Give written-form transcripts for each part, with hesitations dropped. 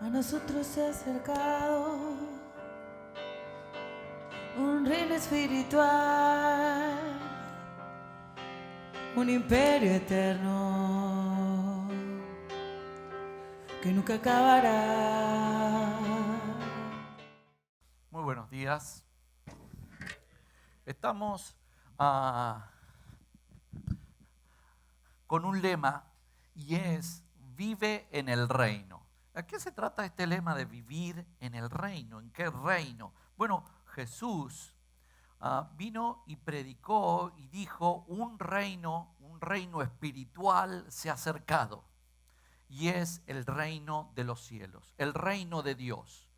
A nosotros se ha acercado un reino espiritual, un imperio eterno que nunca acabará. Muy buenos días. Estamos con un lema y es vive en el reino. ¿A qué se trata este lema de vivir en el reino? ¿En qué reino? Bueno, Jesús vino y predicó y dijo un reino espiritual se ha acercado y es el reino de los cielos, el reino de Dios.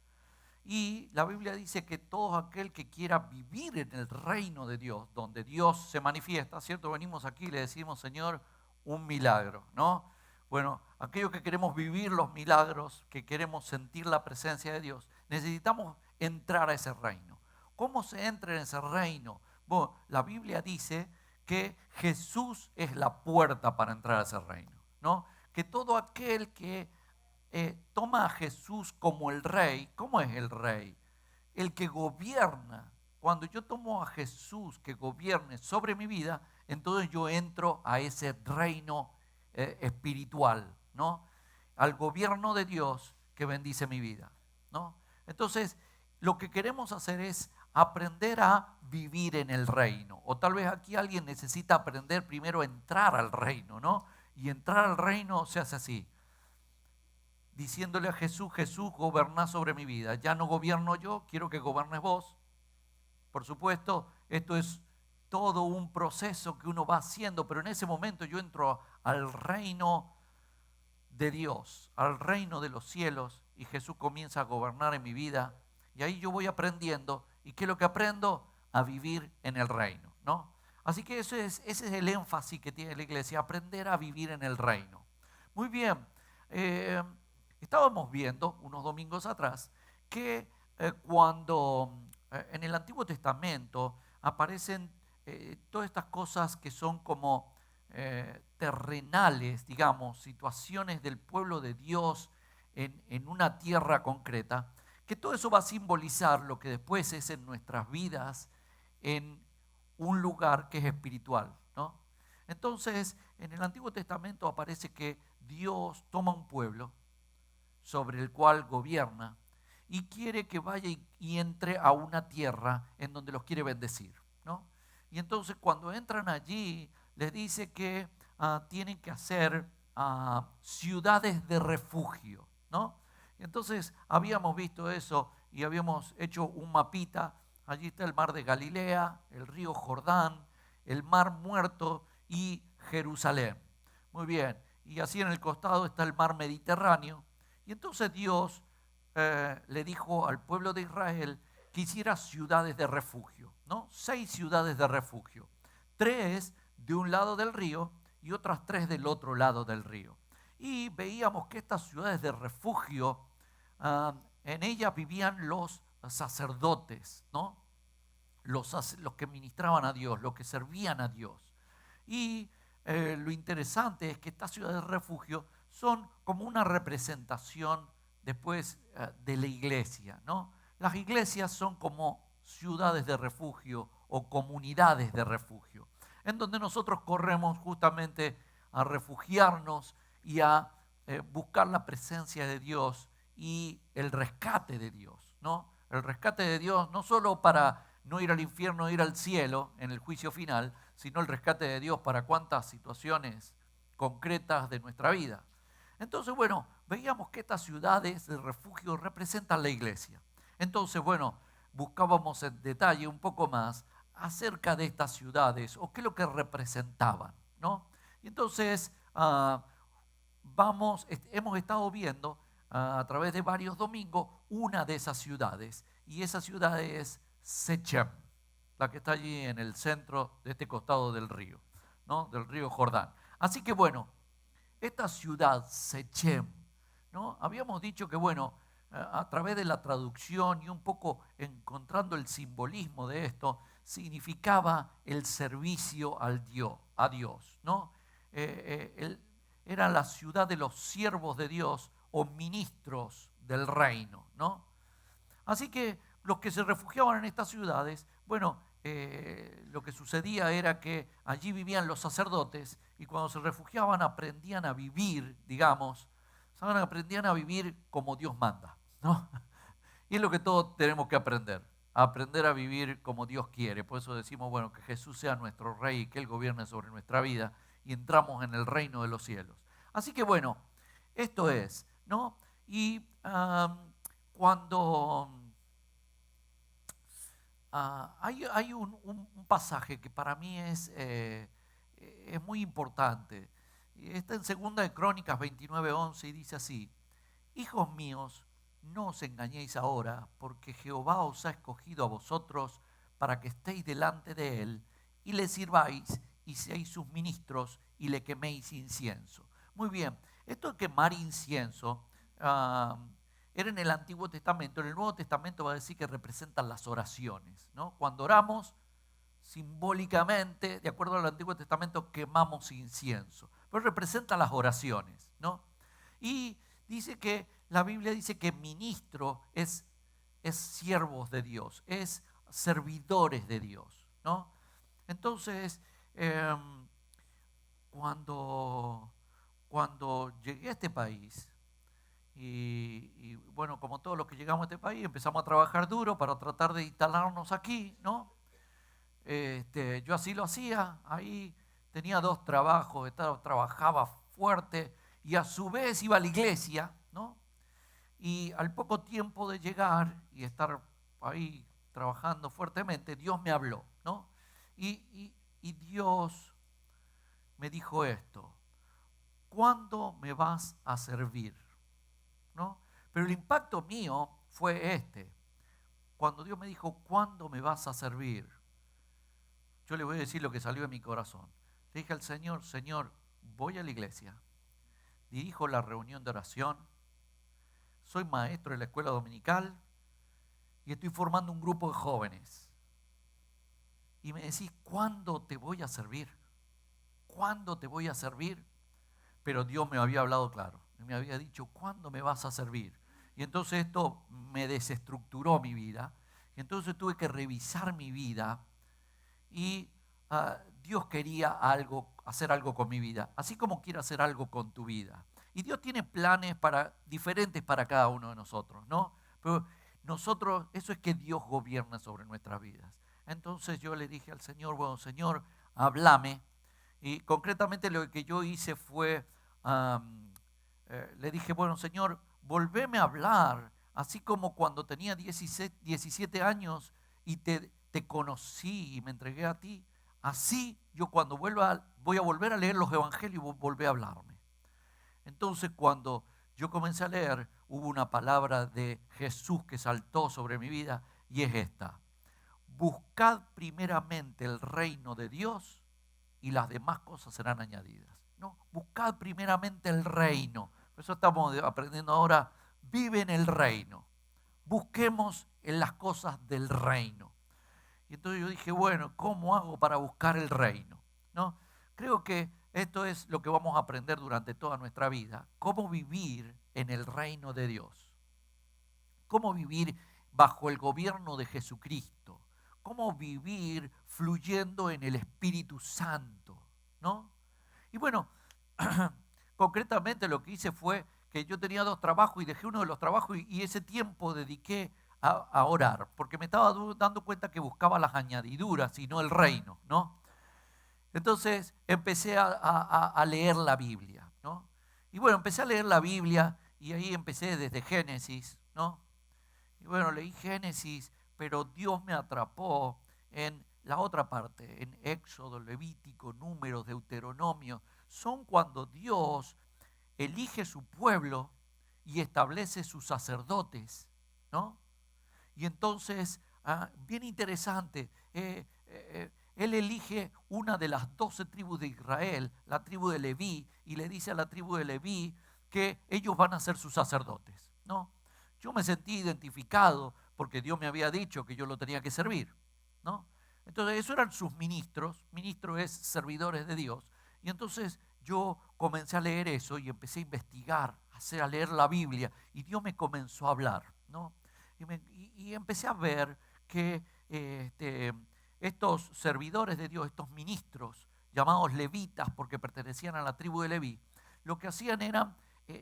Y la Biblia dice que todo aquel que quiera vivir en el reino de Dios, donde Dios se manifiesta, ¿cierto? Venimos aquí y le decimos, Señor, un milagro, ¿no? Bueno, aquellos que queremos vivir los milagros, que queremos sentir la presencia de Dios, necesitamos entrar a ese reino. ¿Cómo se entra en ese reino? Bueno, la Biblia dice que Jesús es la puerta para entrar a ese reino, ¿no? Que todo aquel que toma a Jesús como el rey. ¿Cómo es el rey? El que gobierna. Cuando yo tomo a Jesús que gobierne sobre mi vida, entonces yo entro a ese reino espiritual, ¿no? Al gobierno de Dios que bendice mi vida, ¿no? Entonces, lo que queremos hacer es aprender a vivir en el reino. O tal vez aquí alguien necesita aprender primero a entrar al reino, ¿no? Y entrar al reino se hace así, diciéndole a Jesús, Jesús, goberná sobre mi vida. Ya no gobierno yo, quiero que gobiernes vos. Por supuesto, esto es todo un proceso que uno va haciendo, pero en ese momento yo entro al reino de Dios, al reino de los cielos, y Jesús comienza a gobernar en mi vida, y ahí yo voy aprendiendo. ¿Y qué es lo que aprendo? A vivir en el reino, ¿no? Así que ese es el énfasis que tiene la iglesia, aprender a vivir en el reino. Muy bien, eh, estábamos viendo unos domingos atrás que cuando en el Antiguo Testamento aparecen todas estas cosas que son como terrenales, digamos, situaciones del pueblo de Dios en una tierra concreta, que todo eso va a simbolizar lo que después es en nuestras vidas en un lugar que es espiritual, ¿no? Entonces, en el Antiguo Testamento aparece que Dios toma un pueblo sobre el cual gobierna y quiere que vaya y entre a una tierra en donde los quiere bendecir, ¿no? Y entonces cuando entran allí, les dice que tienen que hacer ciudades de refugio, ¿no? Y entonces habíamos visto eso y habíamos hecho un mapita. Allí está el mar de Galilea, el río Jordán, el mar Muerto y Jerusalén. Muy bien, y así en el costado está el mar Mediterráneo. Y entonces Dios le dijo al pueblo de Israel que hiciera ciudades de refugio, ¿no? 6 ciudades de refugio. 3 de un lado del río y otras 3 del otro lado del río. Y veíamos que estas ciudades de refugio, en ellas vivían los sacerdotes, ¿no? Los que ministraban a Dios, los que servían a Dios. Y lo interesante es que estas ciudades de refugio son como una representación después de la iglesia, ¿no? Las iglesias son como ciudades de refugio o comunidades de refugio, en donde nosotros corremos justamente a refugiarnos y a buscar la presencia de Dios y el rescate de Dios, ¿no? El rescate de Dios no solo para no ir al infierno, ir al cielo en el juicio final, sino el rescate de Dios para cuántas situaciones concretas de nuestra vida. Entonces, bueno, veíamos que estas ciudades de refugio representan la iglesia. Entonces, bueno, buscábamos en detalle un poco más acerca de estas ciudades o qué es lo que representaban, ¿no? Y entonces, hemos estado viendo a través de varios domingos una de esas ciudades, y esa ciudad es Sechem, la que está allí en el centro de este costado del río, ¿no? Del río Jordán. Así que bueno, esta ciudad, Sechem, ¿no? Habíamos dicho que bueno, a través de la traducción y un poco encontrando el simbolismo de esto, significaba el servicio a Dios, ¿no? Era la ciudad de los siervos de Dios o ministros del reino, ¿no? Así que los que se refugiaban en estas ciudades, bueno, lo que sucedía era que allí vivían los sacerdotes y cuando se refugiaban aprendían a vivir, digamos, aprendían a vivir como Dios manda, ¿no? Y es lo que todos tenemos que aprender, a aprender a vivir como Dios quiere. Por eso decimos, bueno, que Jesús sea nuestro Rey, que Él gobierne sobre nuestra vida y entramos en el reino de los cielos. Así que bueno, esto es, ¿no? Y cuando hay un pasaje que para mí es muy importante. Está en 2 de Crónicas 29:11 y dice así: hijos míos, no os engañéis ahora, porque Jehová os ha escogido a vosotros para que estéis delante de Él y le sirváis y seáis sus ministros y le queméis incienso. Muy bien, esto de quemar incienso era en el Antiguo Testamento. En el Nuevo Testamento va a decir que representan las oraciones, ¿no? Cuando oramos, simbólicamente, de acuerdo al Antiguo Testamento, quemamos incienso. Pero representa las oraciones, ¿no? Y dice que la Biblia dice que ministro es siervos de Dios, es servidores de Dios, ¿no? Entonces, cuando llegué a este país, y bueno, como todos los que llegamos a este país, empezamos a trabajar duro para tratar de instalarnos aquí, ¿no? Yo así lo hacía, ahí tenía 2 trabajos, trabajaba fuerte y a su vez iba a la iglesia, ¿no? Y al poco tiempo de llegar y estar ahí trabajando fuertemente, Dios me habló, ¿no? Y Dios me dijo esto: ¿cuándo me vas a servir? ¿No? Pero el impacto mío fue este. Cuando Dios me dijo, ¿cuándo me vas a servir? Yo le voy a decir lo que salió de mi corazón. Le dije al Señor: Señor, voy a la iglesia, dirijo la reunión de oración, soy maestro de la escuela dominical y estoy formando un grupo de jóvenes. Y me decís, ¿cuándo te voy a servir? ¿Cuándo te voy a servir? Pero Dios me había hablado claro. Me había dicho, ¿cuándo me vas a servir? Y entonces esto me desestructuró mi vida. Y entonces tuve que revisar mi vida. Y Dios quería hacer algo con mi vida, así como quiere hacer algo con tu vida. Y Dios tiene planes diferentes para cada uno de nosotros, ¿no? Pero nosotros, eso es que Dios gobierna sobre nuestras vidas. Entonces yo le dije al Señor, bueno, Señor, háblame. Y concretamente lo que yo hice fue, le dije, bueno, Señor, volveme a hablar, así como cuando tenía 17 años y te conocí y me entregué a ti. Así yo cuando voy a volver a leer los evangelios, volví a hablarme. Entonces cuando yo comencé a leer, hubo una palabra de Jesús que saltó sobre mi vida y es esta: buscad primeramente el reino de Dios y las demás cosas serán añadidas. No, buscad primeramente el reino. Por eso estamos aprendiendo ahora, vive en el reino. Busquemos en las cosas del reino. Y entonces yo dije, bueno, ¿cómo hago para buscar el reino? ¿No? Creo que esto es lo que vamos a aprender durante toda nuestra vida. Cómo vivir en el reino de Dios. Cómo vivir bajo el gobierno de Jesucristo. Cómo vivir fluyendo en el Espíritu Santo, ¿no? Y bueno, concretamente lo que hice fue que yo tenía 2 trabajos y dejé uno de los trabajos y ese tiempo dediqué a orar, porque me estaba dando cuenta que buscaba las añadiduras y no el reino, ¿no? Entonces empecé a leer la Biblia, ¿no? Y bueno, empecé a leer la Biblia y ahí empecé desde Génesis, ¿no? Y bueno, leí Génesis, pero Dios me atrapó en la otra parte, en Éxodo, Levítico, Números, Deuteronomio. Son cuando Dios elige su pueblo y establece sus sacerdotes, ¿no? Y entonces, bien interesante, Él elige una de las 12 tribus de Israel, la tribu de Leví, y le dice a la tribu de Leví que ellos van a ser sus sacerdotes, ¿no? Yo me sentí identificado porque Dios me había dicho que yo lo tenía que servir, ¿no? Entonces, esos eran sus ministros. Ministro es servidores de Dios. Y entonces yo comencé a leer eso y empecé a investigar empecé a leer la Biblia y Dios me comenzó a hablar, ¿no? Y empecé a ver que estos servidores de Dios, estos ministros, llamados levitas porque pertenecían a la tribu de Leví, lo que hacían era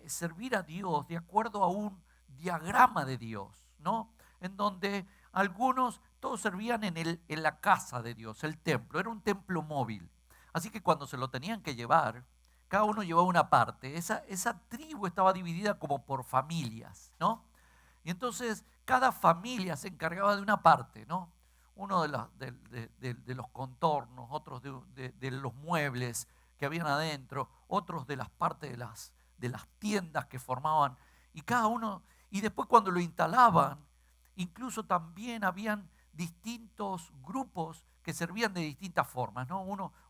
servir a Dios de acuerdo a un diagrama de Dios, ¿no? En donde algunos, todos servían en la casa de Dios, el templo, era un templo móvil. Así que cuando se lo tenían que llevar, cada uno llevaba una parte. Esa tribu estaba dividida como por familias, ¿no? Y entonces cada familia se encargaba de una parte, ¿no? Uno de los contornos, otros de los muebles que habían adentro, otros de las partes de las tiendas que formaban. Y cada uno, y después cuando lo instalaban, incluso también habían distintos grupos que servían de distintas formas, ¿no?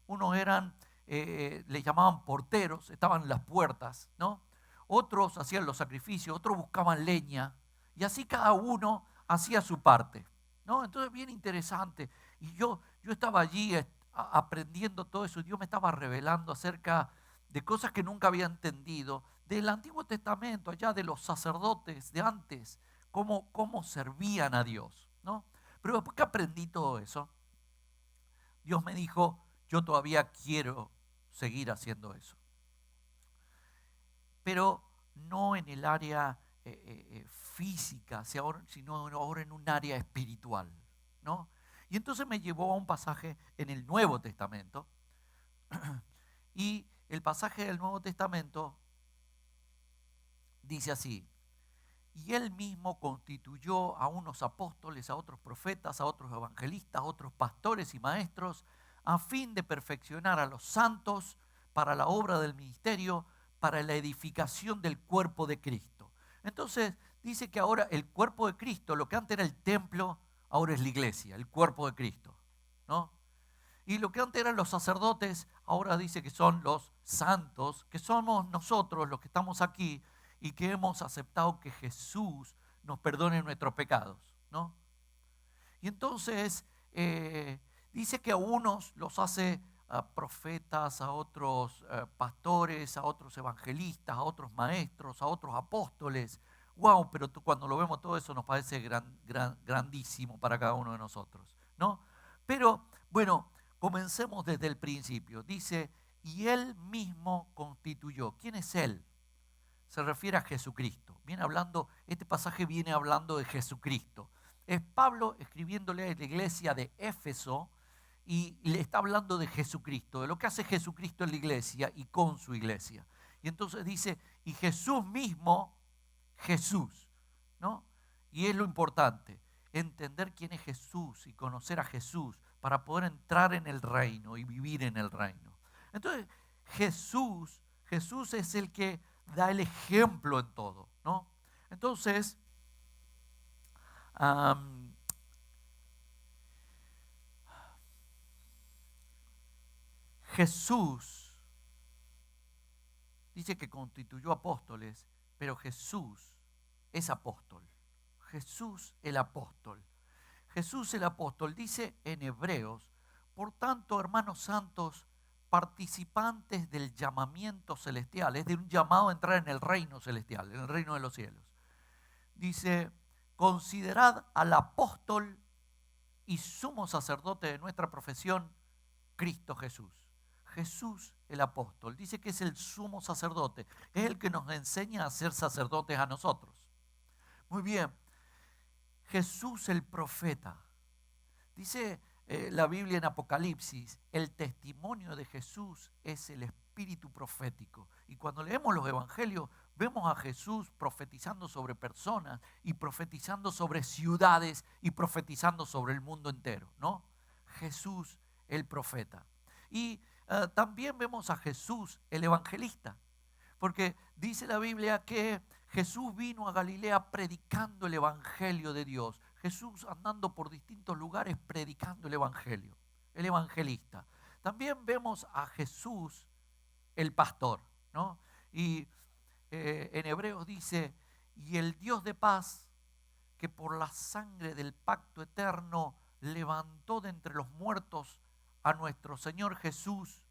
Unos eran, le llamaban porteros, estaban en las puertas, ¿no? Otros hacían los sacrificios, otros buscaban leña, y así cada uno hacía su parte, ¿no? Entonces bien interesante. Y yo estaba allí aprendiendo todo eso, y Dios me estaba revelando acerca de cosas que nunca había entendido, del Antiguo Testamento, allá de los sacerdotes de antes, cómo servían a Dios, ¿no? Pero después que aprendí todo eso, Dios me dijo, yo todavía quiero seguir haciendo eso. Pero no en el área física, sino ahora en un área espiritual, ¿no? Y entonces me llevó a un pasaje en el Nuevo Testamento. Y el pasaje del Nuevo Testamento dice así: y él mismo constituyó a unos apóstoles, a otros profetas, a otros evangelistas, a otros pastores y maestros, a fin de perfeccionar a los santos para la obra del ministerio, para la edificación del cuerpo de Cristo. Entonces dice que ahora el cuerpo de Cristo, lo que antes era el templo, ahora es la iglesia, el cuerpo de Cristo, ¿no? Y lo que antes eran los sacerdotes, ahora dice que son los santos, que somos nosotros los que estamos aquí y que hemos aceptado que Jesús nos perdone nuestros pecados, ¿no? Y entonces dice que a unos los hace profetas, a otros pastores, a otros evangelistas, a otros maestros, a otros apóstoles. Wow, pero cuando lo vemos todo eso nos parece grandísimo para cada uno de nosotros, ¿no? Pero bueno, comencemos desde el principio. Dice, y él mismo constituyó. ¿Quién es él? Se refiere a Jesucristo. Este pasaje viene hablando de Jesucristo. Es Pablo escribiéndole a la iglesia de Éfeso y le está hablando de Jesucristo, de lo que hace Jesucristo en la iglesia y con su iglesia. Y entonces dice, y Jesús mismo, Jesús, ¿no? Y es lo importante, entender quién es Jesús y conocer a Jesús para poder entrar en el reino y vivir en el reino. Entonces, Jesús es el que da el ejemplo en todo, ¿no? Entonces, Jesús dice que constituyó apóstoles, pero Jesús es apóstol. Jesús el apóstol. Jesús el apóstol dice en Hebreos, por tanto, hermanos santos, participantes del llamamiento celestial, es de un llamado a entrar en el reino celestial, en el reino de los cielos. Dice, considerad al apóstol y sumo sacerdote de nuestra profesión, Cristo Jesús. Jesús el apóstol, dice que es el sumo sacerdote, es el que nos enseña a ser sacerdotes a nosotros. Muy bien, Jesús el profeta, dice la Biblia en Apocalipsis, el testimonio de Jesús es el espíritu profético. Y cuando leemos los evangelios, vemos a Jesús profetizando sobre personas y profetizando sobre ciudades y profetizando sobre el mundo entero, ¿no? Jesús el profeta. Y también vemos a Jesús el evangelista, porque dice la Biblia que Jesús vino a Galilea predicando el evangelio de Dios. Jesús andando por distintos lugares predicando el evangelio, el evangelista. También vemos a Jesús el pastor, ¿no? Y en Hebreos dice, y el Dios de paz, que por la sangre del pacto eterno levantó de entre los muertos a nuestro Señor Jesús,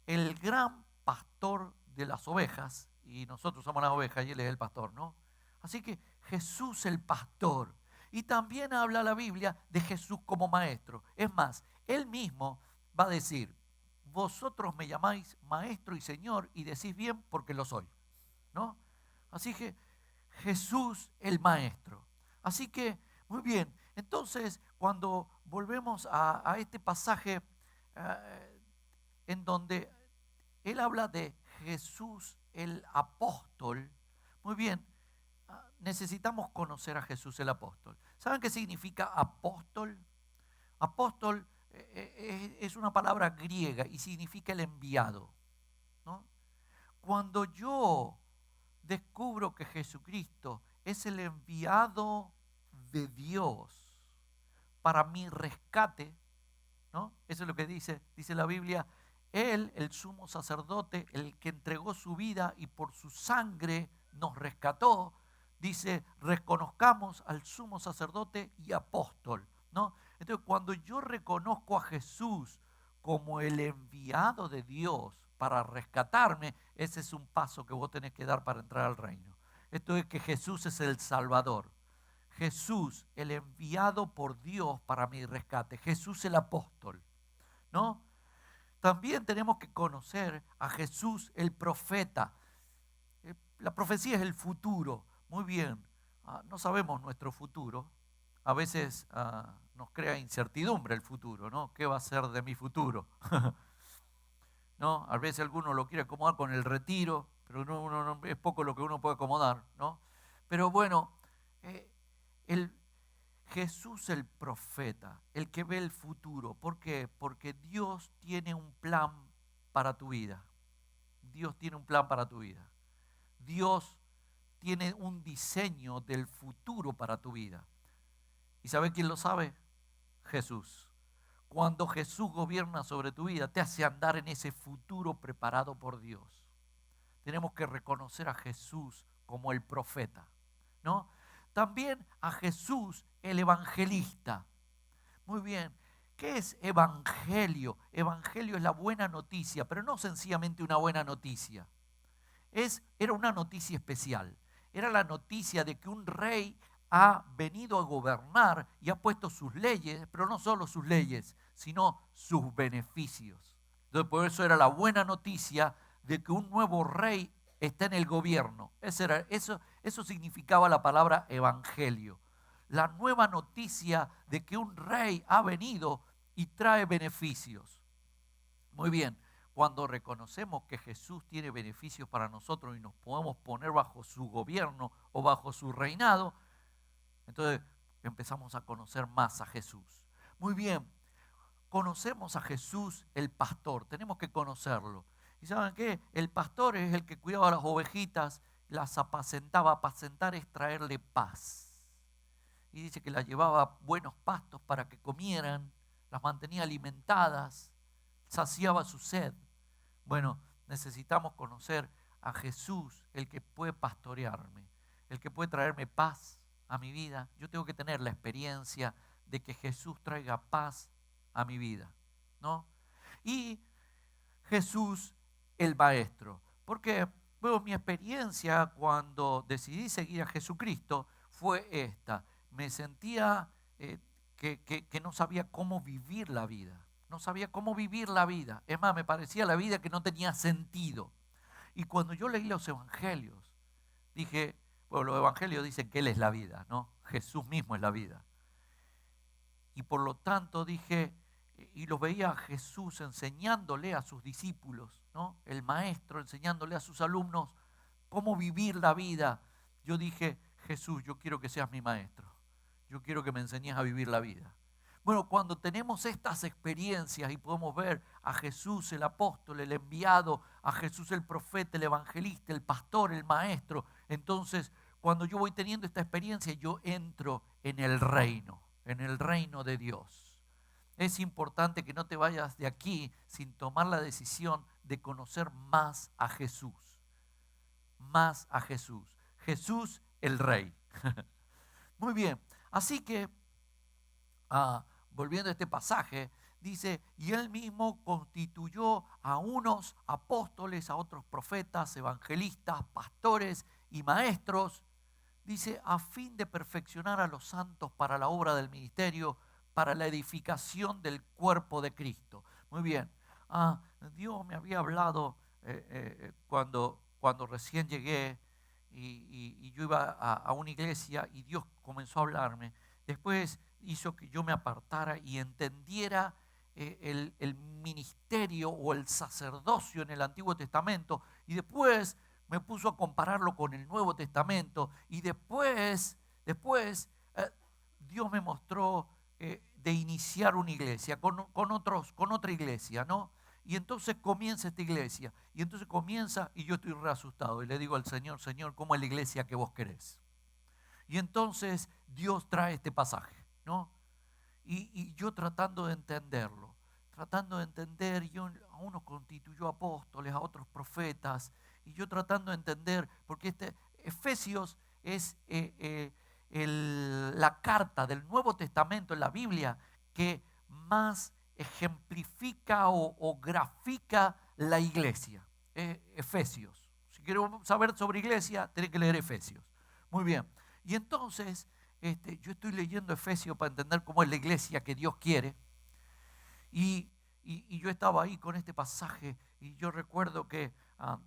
el gran pastor de las ovejas, y nosotros somos las ovejas y Él es el pastor, ¿no? Así que Jesús el pastor. Y también habla la Biblia de Jesús como maestro. Es más, Él mismo va a decir, vosotros me llamáis maestro y Señor y decís bien porque lo soy, ¿no? Así que Jesús el maestro. Así que, muy bien, entonces cuando volvemos a este pasaje en donde Él habla de Jesús el apóstol, muy bien, necesitamos conocer a Jesús el apóstol. ¿Saben qué significa apóstol? Apóstol es una palabra griega y significa el enviado, ¿no? Cuando yo descubro que Jesucristo es el enviado de Dios para mi rescate, ¿no? Eso es lo que dice la Biblia. Él, el sumo sacerdote, el que entregó su vida y por su sangre nos rescató, dice, reconozcamos al sumo sacerdote y apóstol, ¿no? Entonces, cuando yo reconozco a Jesús como el enviado de Dios para rescatarme, ese es un paso que vos tenés que dar para entrar al reino. Esto es que Jesús es el Salvador. Jesús, el enviado por Dios para mi rescate. Jesús el apóstol, ¿no? También tenemos que conocer a Jesús el profeta. La profecía es el futuro. Muy bien, no sabemos nuestro futuro. A veces nos crea incertidumbre el futuro, ¿no? ¿Qué va a ser de mi futuro? ¿No? A veces alguno lo quiere acomodar con el retiro, pero no, es poco lo que uno puede acomodar, ¿no? Pero bueno, Jesús el profeta, el que ve el futuro. ¿Por qué? Porque Dios tiene un plan para tu vida. Dios tiene un plan para tu vida. Dios tiene un diseño del futuro para tu vida. ¿Y sabe quién lo sabe? Jesús. Cuando Jesús gobierna sobre tu vida, te hace andar en ese futuro preparado por Dios. Tenemos que reconocer a Jesús como el profeta, ¿no? También a Jesús el evangelista. Muy bien, ¿qué es evangelio? Evangelio es la buena noticia, pero no sencillamente una buena noticia. Era una noticia especial. Era la noticia de que un rey ha venido a gobernar y ha puesto sus leyes, pero no solo sus leyes, sino sus beneficios. Entonces, por eso era la buena noticia de que un nuevo rey está en el gobierno. Eso significaba la palabra evangelio. La nueva noticia de que un rey ha venido y trae beneficios. Muy bien, cuando reconocemos que Jesús tiene beneficios para nosotros y nos podemos poner bajo su gobierno o bajo su reinado, entonces empezamos a conocer más a Jesús. Muy bien, conocemos a Jesús el pastor, tenemos que conocerlo. ¿Y saben qué? El pastor es el que cuidaba las ovejitas, las apacentaba. Apacentar es traerle paz. Y dice que las llevaba a buenos pastos para que comieran, las mantenía alimentadas, saciaba su sed. Bueno, necesitamos conocer a Jesús, el que puede pastorearme, el que puede traerme paz a mi vida. Yo tengo que tener la experiencia de que Jesús traiga paz a mi vida, ¿no? Y Jesús el maestro, porque bueno, mi experiencia cuando decidí seguir a Jesucristo fue esta. Me sentía que no sabía cómo vivir la vida. No sabía cómo vivir la vida. Es más, me parecía la vida que no tenía sentido. Y cuando yo leí los evangelios, dije, bueno, los evangelios dicen que Él es la vida, ¿no? Jesús mismo es la vida. Y por lo tanto dije, y los veía a Jesús enseñándole a sus discípulos, ¿no? El maestro enseñándole a sus alumnos cómo vivir la vida. Yo dije, Jesús, yo quiero que seas mi maestro. Yo quiero que me enseñes a vivir la vida. Bueno, cuando tenemos estas experiencias y podemos ver a Jesús el apóstol, el enviado, a Jesús el profeta, el evangelista, el pastor, el maestro, entonces cuando yo voy teniendo esta experiencia, yo entro en el reino de Dios. Es importante que no te vayas de aquí sin tomar la decisión de conocer más a Jesús. Más a Jesús. Jesús el Rey. Muy bien, así que volviendo a este pasaje, dice, y él mismo constituyó a unos apóstoles, a otros profetas, evangelistas, pastores y maestros, dice, a fin de perfeccionar a los santos para la obra del ministerio, para la edificación del cuerpo de Cristo. Muy bien. Dios me había hablado cuando recién llegué y yo iba a una iglesia y Dios comenzó a hablarme. Después hizo que yo me apartara y entendiera el ministerio o el sacerdocio en el Antiguo Testamento, y después me puso a compararlo con el Nuevo Testamento, y después Dios me mostró de iniciar una iglesia con otra iglesia, ¿no? Y entonces comienza esta iglesia, y entonces comienza y yo estoy re asustado y le digo al Señor, Señor, ¿cómo es la iglesia que vos querés? Y entonces Dios trae este pasaje, ¿no? Y yo tratando de entenderlo, y a unos constituyó apóstoles, a otros profetas, y yo tratando de entender, porque Efesios es la carta del Nuevo Testamento en la Biblia que más ejemplifica o grafica la iglesia. Efesios. Si queremos saber sobre iglesia, tenés que leer Efesios. Muy bien. Y entonces, yo estoy leyendo Efesios para entender cómo es la iglesia que Dios quiere. Y yo estaba ahí con este pasaje y yo recuerdo que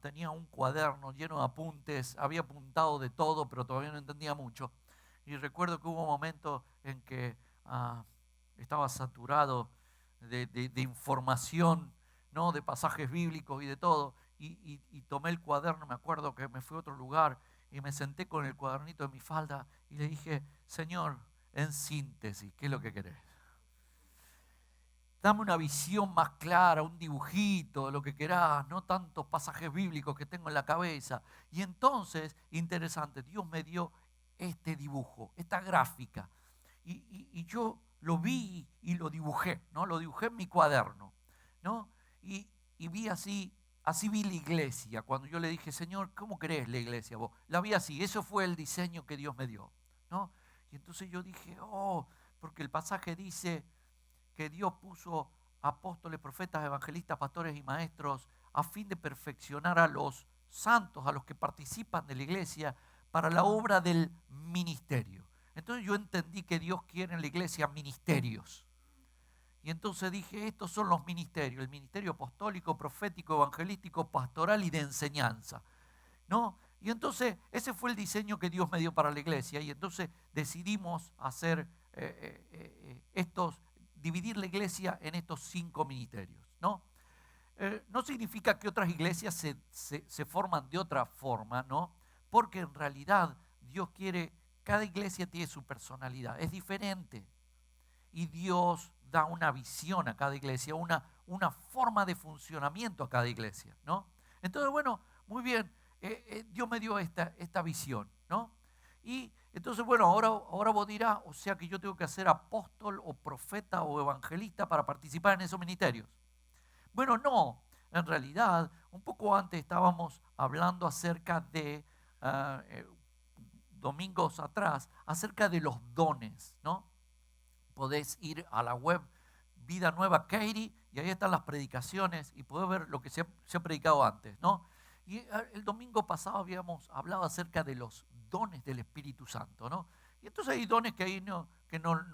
tenía un cuaderno lleno de apuntes, había apuntado de todo, pero todavía no entendía mucho. Y recuerdo que hubo un momento en que estaba saturado de información, ¿no? De pasajes bíblicos y de todo. Y tomé el cuaderno, me acuerdo que me fui a otro lugar y me senté con el cuadernito en mi falda y le dije, Señor, en síntesis, ¿qué es lo que querés? Dame una visión más clara, un dibujito, lo que querás, no tantos pasajes bíblicos que tengo en la cabeza. Y entonces, interesante, Dios me dio este dibujo, esta gráfica. Y yo lo vi y lo dibujé, ¿no? Lo dibujé en mi cuaderno, ¿no? Y vi así vi la iglesia. Cuando yo le dije, Señor, ¿cómo querés la iglesia vos? La vi así, eso fue el diseño que Dios me dio, ¿no? Y entonces yo dije, porque el pasaje dice que Dios puso apóstoles, profetas, evangelistas, pastores y maestros a fin de perfeccionar a los santos, a los que participan de la iglesia, para la obra del ministerio. Entonces yo entendí que Dios quiere en la iglesia ministerios. Y entonces dije, estos son los ministerios, el ministerio apostólico, profético, evangelístico, pastoral y de enseñanza, ¿no? Y entonces ese fue el diseño que Dios me dio para la iglesia. Y entonces decidimos hacer dividir la iglesia en estos 5 ministerios, ¿no? No significa que otras iglesias se forman de otra forma, ¿no? Porque en realidad Dios quiere, cada iglesia tiene su personalidad, es diferente. Y Dios da una visión a cada iglesia, una forma de funcionamiento a cada iglesia, ¿no? Entonces, bueno, muy bien, Dios me dio esta visión, ¿no? Y entonces, bueno, ahora vos dirás, o sea que yo tengo que ser apóstol o profeta o evangelista para participar en esos ministerios. Bueno, no, en realidad, un poco antes estábamos hablando acerca de, domingos atrás, acerca de los dones, ¿no? Podés ir a la web Vida Nueva Katy y ahí están las predicaciones y podés ver lo que se ha predicado antes, ¿no? Y el domingo pasado habíamos hablado acerca de los dones del Espíritu Santo, ¿no? Y entonces hay dones que ahí no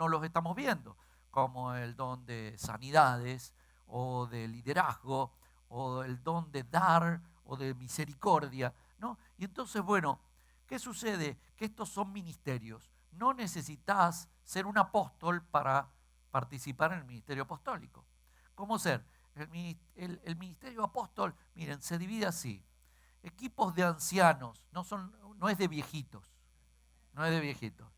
los estamos viendo, como el don de sanidades o de liderazgo o el don de dar o de misericordia, ¿no? Y entonces, bueno, ¿qué sucede? Que estos son ministerios. No necesitas ser un apóstol para participar en el ministerio apostólico. ¿Cómo ser? El ministerio apóstol, miren, se divide así. Equipos de ancianos, no es de viejitos, no es de viejitos.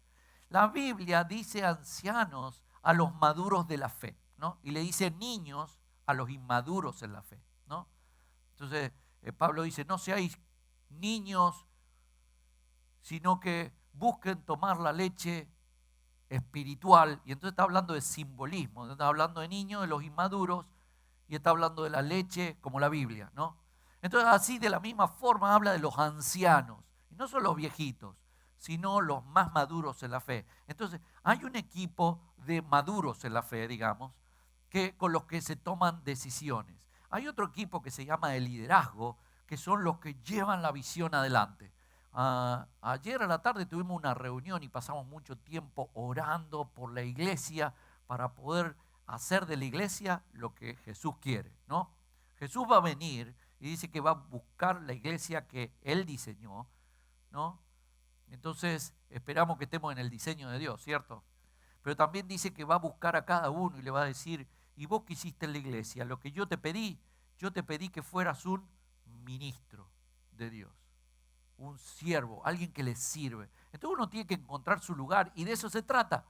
La Biblia dice ancianos a los maduros de la fe, ¿no? Y le dice niños a los inmaduros en la fe, ¿no? Entonces, Pablo dice, no seáis niños, sino que busquen tomar la leche espiritual. Y entonces está hablando de simbolismo, está hablando de niños, de los inmaduros, y está hablando de la leche como la Biblia, ¿no? Entonces así de la misma forma habla de los ancianos, y no son los viejitos, sino los más maduros en la fe. Entonces hay un equipo de maduros en la fe, digamos, con los que se toman decisiones. Hay otro equipo que se llama el liderazgo, que son los que llevan la visión adelante. Ayer a la tarde tuvimos una reunión y pasamos mucho tiempo orando por la iglesia para poder hacer de la iglesia lo que Jesús quiere, ¿no? Jesús va a venir y dice que va a buscar la iglesia que Él diseñó, ¿no? Entonces esperamos que estemos en el diseño de Dios, ¿cierto? Pero también dice que va a buscar a cada uno y le va a decir, ¿y vos qué hiciste en la iglesia? Lo que yo te pedí que fueras un ministro de Dios, un siervo, alguien que le sirve. Entonces uno tiene que encontrar su lugar y de eso se trata,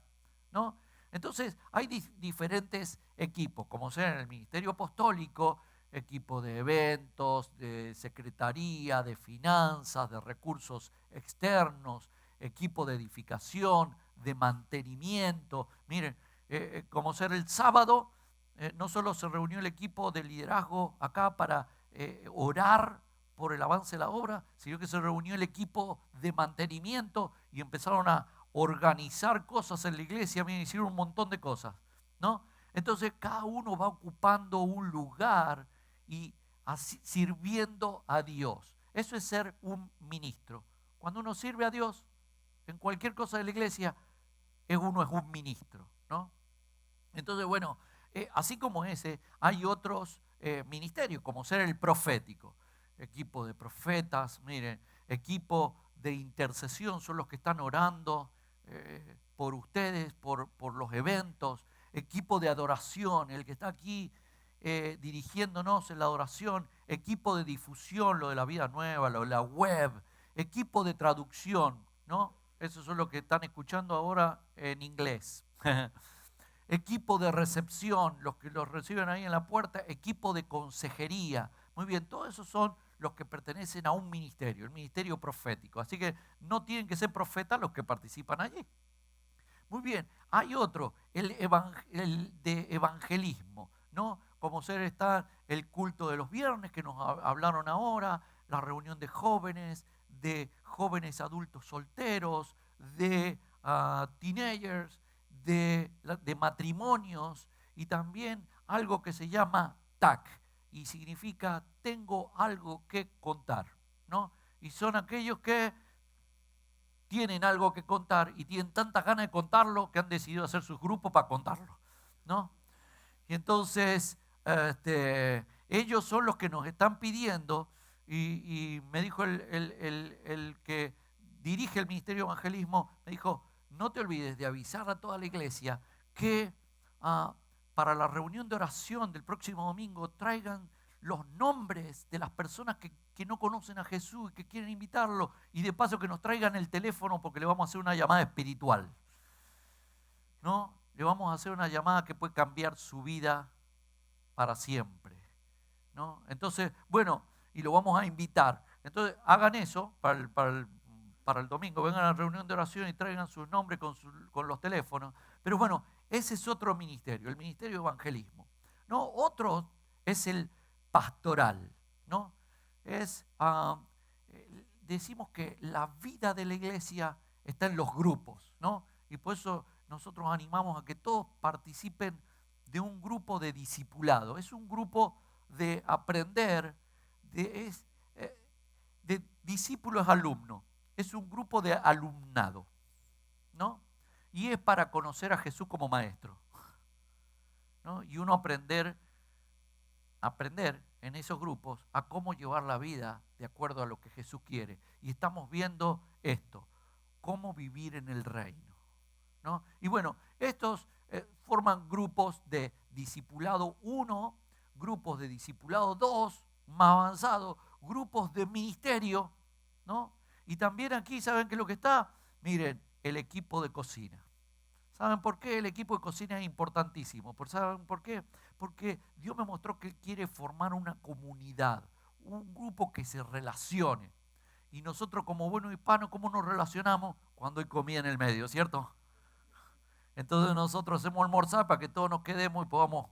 ¿no? Entonces hay diferentes equipos, como sea en el ministerio apostólico, equipo de eventos, de secretaría, de finanzas, de recursos externos, equipo de edificación, de mantenimiento. Miren, como ser el sábado, no solo se reunió el equipo de liderazgo acá para orar por el avance de la obra, sino que se reunió el equipo de mantenimiento y empezaron a organizar cosas en la iglesia. Miren, hicieron un montón de cosas, ¿no? Entonces cada uno va ocupando un lugar y así, sirviendo a Dios. Eso es ser un ministro. Cuando uno sirve a Dios en cualquier cosa de la iglesia, uno es un ministro, ¿no? Entonces, bueno, así como ese, hay otros ministerios, como ser el profético. Equipo de profetas, miren, equipo de intercesión, son los que están orando por ustedes, por los eventos. Equipo de adoración, el que está aquí dirigiéndonos en la adoración. Equipo de difusión, lo de la vida nueva, lo de la web. Equipo de traducción, ¿no? Esos son los que están escuchando ahora en inglés. Equipo de recepción, los que los reciben ahí en la puerta. Equipo de consejería. Muy bien, todos esos son los que pertenecen a un ministerio, el ministerio profético. Así que no tienen que ser profetas los que participan allí. Muy bien, hay otro, el de evangelismo, ¿no? Como ser está el culto de los viernes que nos hablaron ahora, la reunión de jóvenes adultos solteros, de teenagers, de matrimonios y también algo que se llama TAC y significa tengo algo que contar, ¿no? Y son aquellos que tienen algo que contar y tienen tantas ganas de contarlo que han decidido hacer sus grupos para contarlo, ¿no? Y entonces ellos son los que nos están pidiendo y me dijo el que dirige el Ministerio de Evangelismo, me dijo, no te olvides de avisar a toda la iglesia que para la reunión de oración del próximo domingo traigan los nombres de las personas que no conocen a Jesús y que quieren invitarlo, y de paso que nos traigan el teléfono porque le vamos a hacer una llamada espiritual, ¿no? Le vamos a hacer una llamada que puede cambiar su vida para siempre, ¿no? Entonces, bueno, y lo vamos a invitar. Entonces, hagan eso para el domingo, vengan a la reunión de oración y traigan sus nombres con los teléfonos. Pero bueno, ese es otro ministerio, el ministerio de evangelismo, ¿no? Otro es el pastoral, ¿no? Decimos que la vida de la iglesia está en los grupos, ¿no? Y por eso nosotros animamos a que todos participen de un grupo de discipulado. Es un grupo de aprender, de discípulos alumnos. Es un grupo de alumnado, ¿no? Y es para conocer a Jesús como maestro, ¿no? Y uno aprender en esos grupos a cómo llevar la vida de acuerdo a lo que Jesús quiere. Y estamos viendo esto, cómo vivir en el reino, ¿no? Y bueno, estos forman grupos de discipulado 1, grupos de discipulado 2, más avanzado, grupos de ministerio, ¿no? Y también aquí, ¿saben qué es lo que está? Miren, el equipo de cocina. ¿Saben por qué? El equipo de cocina es importantísimo. ¿Saben por qué? Porque Dios me mostró que Él quiere formar una comunidad, un grupo que se relacione. Y nosotros como buenos hispanos, ¿cómo nos relacionamos? Cuando hay comida en el medio, ¿cierto? Entonces nosotros hacemos almorzar para que todos nos quedemos y podamos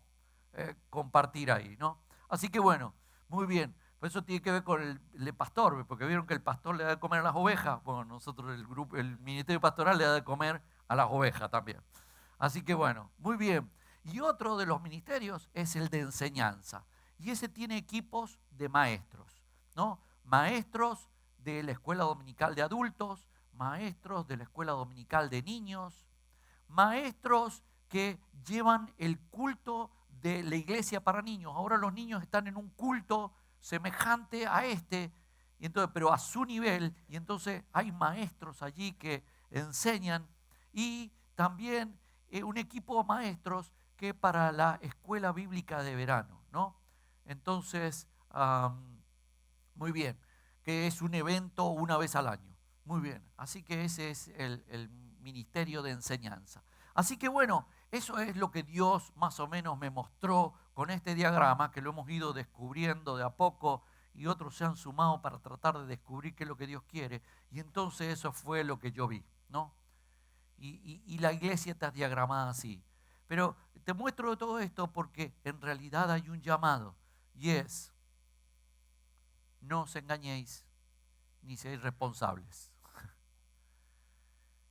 compartir ahí, ¿no? Así que bueno, muy bien. Por eso tiene que ver con el pastor, porque vieron que el pastor le da de comer a las ovejas. Bueno, nosotros el ministerio pastoral le da de comer a las ovejas también. Así que bueno, muy bien. Y otro de los ministerios es el de enseñanza. Y ese tiene equipos de maestros, ¿no? Maestros de la escuela dominical de adultos, maestros de la escuela dominical de niños, maestros que llevan el culto de la iglesia para niños. Ahora los niños están en un culto semejante a este, y entonces, pero a su nivel, y entonces hay maestros allí que enseñan, y también un equipo de maestros que para la escuela bíblica de verano, ¿no? Entonces, muy bien, que es un evento una vez al año. Muy bien, así que ese es el ministerio de enseñanza. Así que bueno, eso es lo que Dios más o menos me mostró con este diagrama, que lo hemos ido descubriendo de a poco y otros se han sumado para tratar de descubrir qué es lo que Dios quiere. Y entonces eso fue lo que yo vi, ¿no? Y la iglesia está diagramada así. Pero te muestro todo esto porque en realidad hay un llamado y es: no os engañéis ni seáis responsables,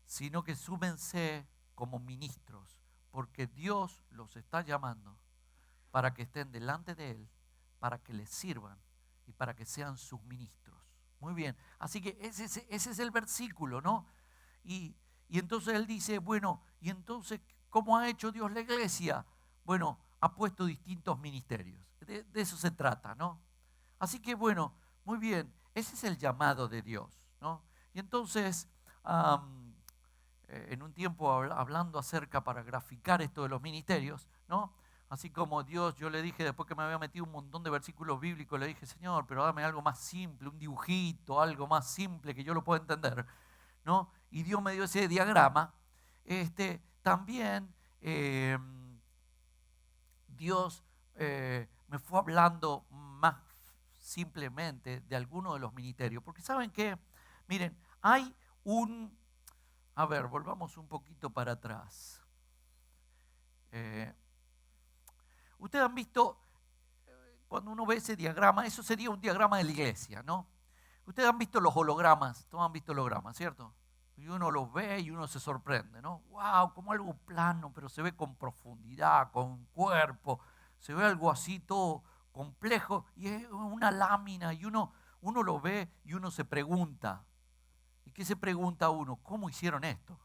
sino que súmense como ministros, porque Dios los está llamando para que estén delante de Él, para que les sirvan y para que sean sus ministros. Muy bien, así que ese es el versículo, ¿no? Y entonces Él dice, bueno, y entonces, ¿cómo ha hecho Dios la iglesia? Bueno, ha puesto distintos ministerios. De eso se trata, ¿no? Así que bueno, muy bien, ese es el llamado de Dios, ¿no? Y entonces, en un tiempo hablando acerca para graficar esto de los ministerios, ¿no? Así como Dios, yo le dije, después que me había metido un montón de versículos bíblicos, le dije, Señor, pero dame algo más simple, un dibujito, algo más simple que yo lo pueda entender, ¿no? Y Dios me dio ese diagrama. También Dios me fue hablando más simplemente de algunos de los ministerios. Porque ¿saben qué? Miren, hay un... A ver, volvamos un poquito para atrás. Ustedes han visto, cuando uno ve ese diagrama, eso sería un diagrama de la iglesia, ¿no? Ustedes han visto los hologramas, todos han visto hologramas, ¿cierto? Y uno los ve y uno se sorprende, ¿no? ¡Wow! Como algo plano, pero se ve con profundidad, con cuerpo, se ve algo así todo complejo y es una lámina y uno lo ve y uno se pregunta. ¿Y qué se pregunta uno? ¿Cómo hicieron esto?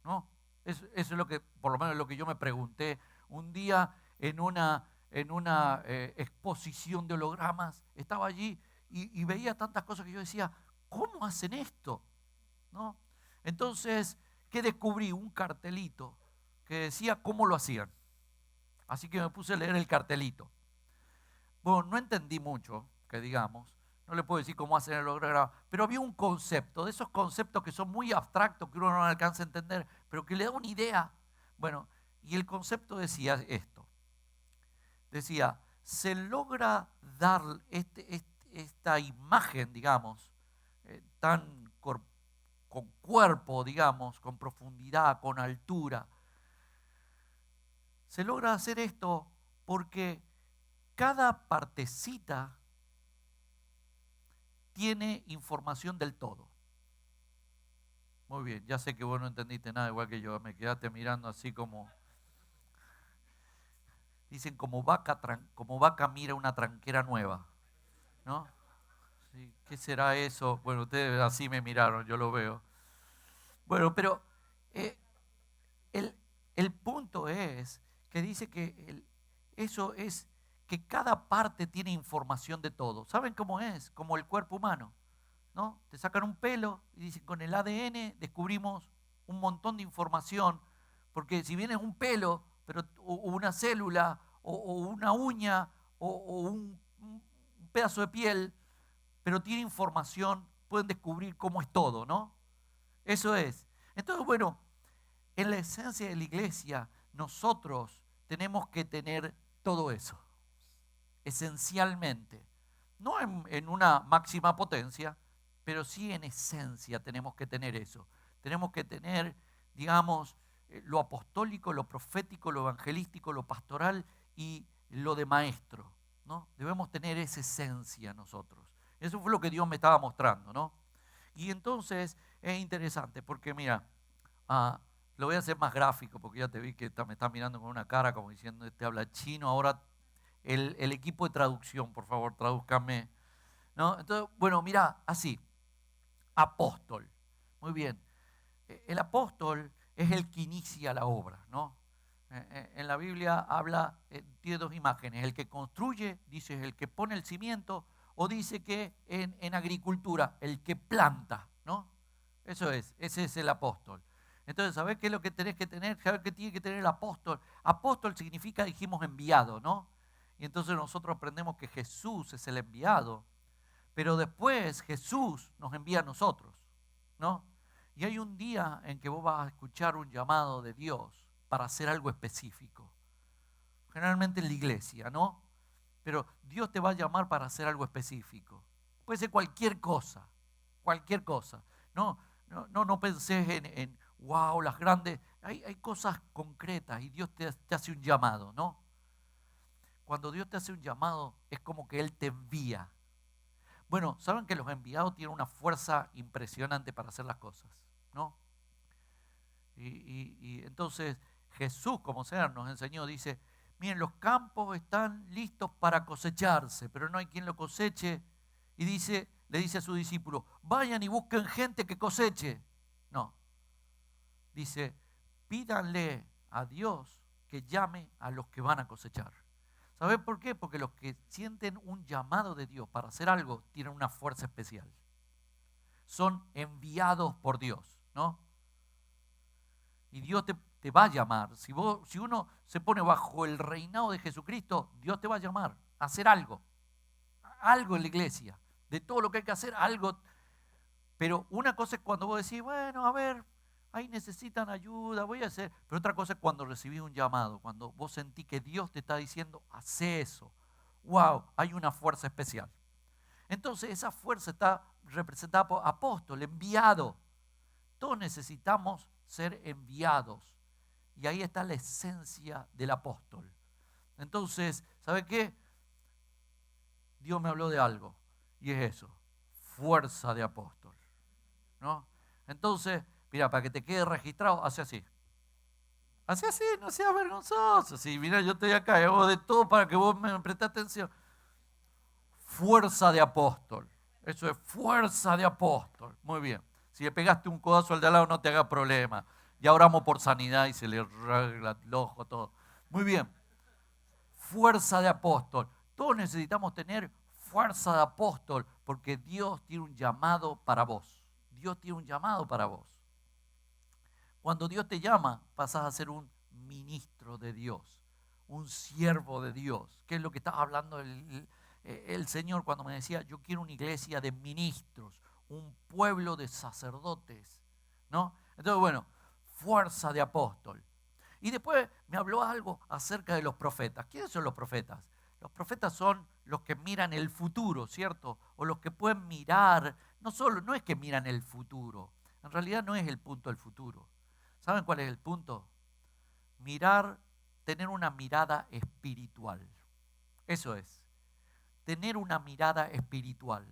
¿No? Eso es lo que, por lo menos lo que yo me pregunté un día en una exposición de hologramas. Estaba allí y veía tantas cosas que yo decía, ¿cómo hacen esto? ¿No? Entonces, ¿qué descubrí? Un cartelito que decía cómo lo hacían. Así que me puse a leer el cartelito. Bueno, no entendí mucho, que digamos. No le puedo decir cómo hacen el holograma, pero había un concepto, de esos conceptos que son muy abstractos, que uno no alcanza a entender, pero que le da una idea. Bueno, y el concepto decía esto. Decía, se logra dar esta imagen, digamos, con cuerpo, digamos, con profundidad, con altura. Se logra hacer esto porque cada partecita tiene información del todo. Muy bien, ya sé que vos no entendiste nada igual que yo, me quedaste mirando así como... Dicen como vaca mira una tranquera nueva, ¿no? Sí, ¿qué será eso? Bueno, ustedes así me miraron, yo lo veo. Bueno, pero el punto es que dice que eso es que cada parte tiene información de todo. ¿Saben cómo es? Como el cuerpo humano, ¿no? Te sacan un pelo y dicen con el ADN descubrimos un montón de información, porque si bien es un pelo, pero o una célula, o una uña, o un pedazo de piel, pero tiene información, pueden descubrir cómo es todo, ¿no? Eso es. Entonces, bueno, en la esencia de la iglesia, nosotros tenemos que tener todo eso, esencialmente. No en una máxima potencia, pero sí en esencia tenemos que tener eso. Tenemos que tener, digamos, lo apostólico, lo profético, lo evangelístico, lo pastoral y lo de maestro, ¿no? Debemos tener esa esencia nosotros. Eso fue lo que Dios me estaba mostrando, ¿no? Y entonces es interesante porque, mira, Lo voy a hacer más gráfico porque ya te vi que me estás mirando con una cara como diciendo, este habla chino. Ahora el equipo de traducción, por favor, tradúzcame. ¿No? Entonces, bueno, mira, así, apóstol. Muy bien. El apóstol es el que inicia la obra, ¿no? En la Biblia habla, tiene dos imágenes. El que construye, dice, es el que pone el cimiento, o dice que en agricultura, el que planta, ¿no? Eso es, ese es el apóstol. Entonces, ¿sabés qué es lo que tenés que tener? ¿Sabés qué tiene que tener el apóstol? Apóstol significa, dijimos, enviado, ¿no? Y entonces nosotros aprendemos que Jesús es el enviado, pero después Jesús nos envía a nosotros, ¿no? Y hay un día en que vos vas a escuchar un llamado de Dios para hacer algo específico. Generalmente en la iglesia, ¿no? Pero Dios te va a llamar para hacer algo específico. Puede ser cualquier cosa, cualquier cosa. No pensés en wow, las grandes. Hay cosas concretas y Dios te hace un llamado, ¿no? Cuando Dios te hace un llamado es como que Él te envía. Bueno, saben que los enviados tienen una fuerza impresionante para hacer las cosas, ¿no? Y entonces Jesús, como sea, nos enseñó, dice, miren, los campos están listos para cosecharse, pero no hay quien lo coseche. Y dice, le dice a sus discípulos, vayan y busquen gente que coseche. No, dice, pídanle a Dios que llame a los que van a cosechar. ¿Sabes por qué? Porque los que sienten un llamado de Dios para hacer algo tienen una fuerza especial. Son enviados por Dios, ¿no? Y Dios te va a llamar. Si uno se pone bajo el reinado de Jesucristo, Dios te va a llamar a hacer algo. Algo en la iglesia. De todo lo que hay que hacer, algo. Pero una cosa es cuando vos decís, bueno, a ver, ahí necesitan ayuda, voy a hacer. Pero otra cosa es cuando recibís un llamado, cuando vos sentís que Dios te está diciendo, hace eso. Wow, hay una fuerza especial. Entonces esa fuerza está representada por apóstol, enviado. Todos necesitamos ser enviados. Y ahí está la esencia del apóstol. Entonces, ¿sabe qué? Dios me habló de algo. Y es eso, fuerza de apóstol, ¿no? Entonces, mira, para que te quede registrado, hace así. Hace así, no seas vergonzoso. Sí, mira, yo estoy acá y hago de todo para que vos me prestes atención. Fuerza de apóstol. Eso es fuerza de apóstol. Muy bien. Si le pegaste un codazo al de al lado, no te haga problema. Ya oramos por sanidad y se le arregla el ojo, todo. Muy bien. Fuerza de apóstol. Todos necesitamos tener fuerza de apóstol porque Dios tiene un llamado para vos. Dios tiene un llamado para vos. Cuando Dios te llama, pasas a ser un ministro de Dios, un siervo de Dios. ¿Qué es lo que estaba hablando el Señor cuando me decía, yo quiero una iglesia de ministros, un pueblo de sacerdotes, ¿no? Entonces, bueno, fuerza de apóstol. Y después me habló algo acerca de los profetas. ¿Quiénes son los profetas? Los profetas son los que miran el futuro, ¿cierto? O los que pueden mirar, no es que miran el futuro, en realidad no es el punto del futuro. ¿Saben cuál es el punto? Mirar, tener una mirada espiritual. Eso es, tener una mirada espiritual.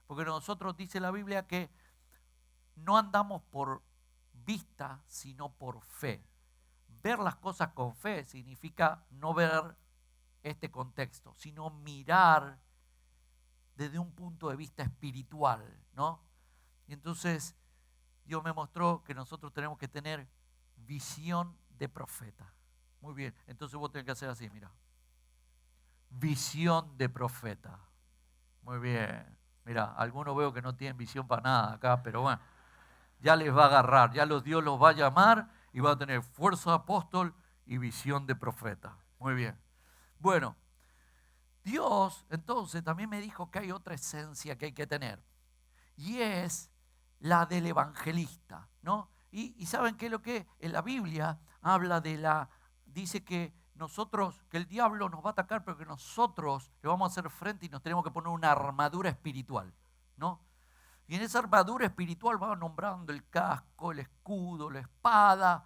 Porque nosotros, dice la Biblia, que no andamos por vista, sino por fe. Ver las cosas con fe significa no ver este contexto, sino mirar desde un punto de vista espiritual, ¿no? Y entonces Dios me mostró que nosotros tenemos que tener visión de profeta. Muy bien, entonces vos tenés que hacer así, mira. Visión de profeta. Muy bien. Mira, algunos veo que no tienen visión para nada acá, pero bueno, ya les va a agarrar, ya Dios los va a llamar y va a tener fuerza de apóstol y visión de profeta. Muy bien. Bueno, Dios entonces también me dijo que hay otra esencia que hay que tener y es la del evangelista, ¿no? Y ¿saben qué es lo que en la Biblia habla dice que nosotros, que el diablo nos va a atacar, pero que nosotros le vamos a hacer frente y nos tenemos que poner una armadura espiritual, ¿no? Y en esa armadura espiritual va nombrando el casco, el escudo, la espada,